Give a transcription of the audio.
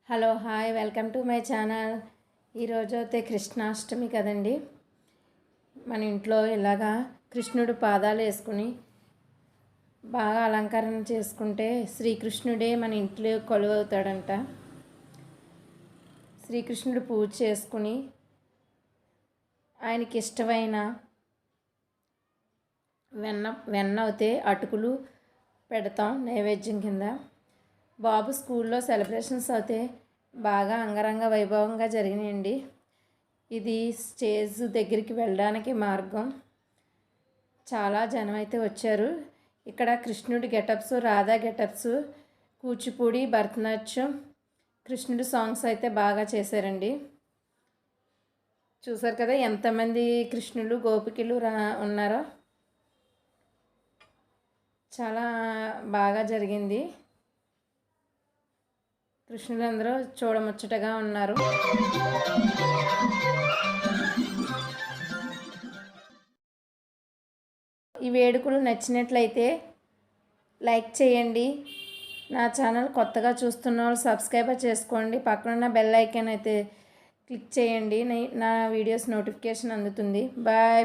Hello hi welcome to my channel. ఈరోజు అయితే కృష్ణాష్టమి కదండి. మన ఇంట్లో ఇలాగా కృష్ణుడు పాదాలు వేసుకుని బాగా అలంకరణ చేసుకుంటే శ్రీకృష్ణుడే మన ఇంట్లో కొలువవుతాడంట. శ్రీకృష్ణుడు పూజ చేసుకుని ఆయనకి ఇష్టమైన వెన్న అయితే అటుకులు పెడతాం నైవేద్యం కింద. బాబు స్కూల్లో సెలబ్రేషన్స్ అయితే బాగా అంగరంగ వైభవంగా జరిగినాయండి. ఇది స్టేజ్ దగ్గరికి వెళ్ళడానికి మార్గం. చాలా జనం అయితే వచ్చారు. ఇక్కడ కృష్ణుడి గెటప్స్, రాధా గెటప్స్, కూచిపూడి, భరతనాట్యం, కృష్ణుడి సాంగ్స్ అయితే బాగా చేశారండి. చూసారు కదా ఎంతమంది కృష్ణులు గోపికలు ఉన్నారో. చాలా బాగా జరిగింది. కృష్ణులందరూ చూడముచ్చటగా ఉన్నారు. ఈ వేడుకలు నచ్చినట్లయితే లైక్ చేయండి. నా ఛానల్ కొత్తగా చూస్తున్న వాళ్ళు సబ్స్క్రైబర్ చేసుకోండి. పక్కనున్న బెల్ ఐకాన్ అయితే క్లిక్ చేయండి. నా వీడియోస్ నోటిఫికేషన్ అందుతుంది. బాయ్.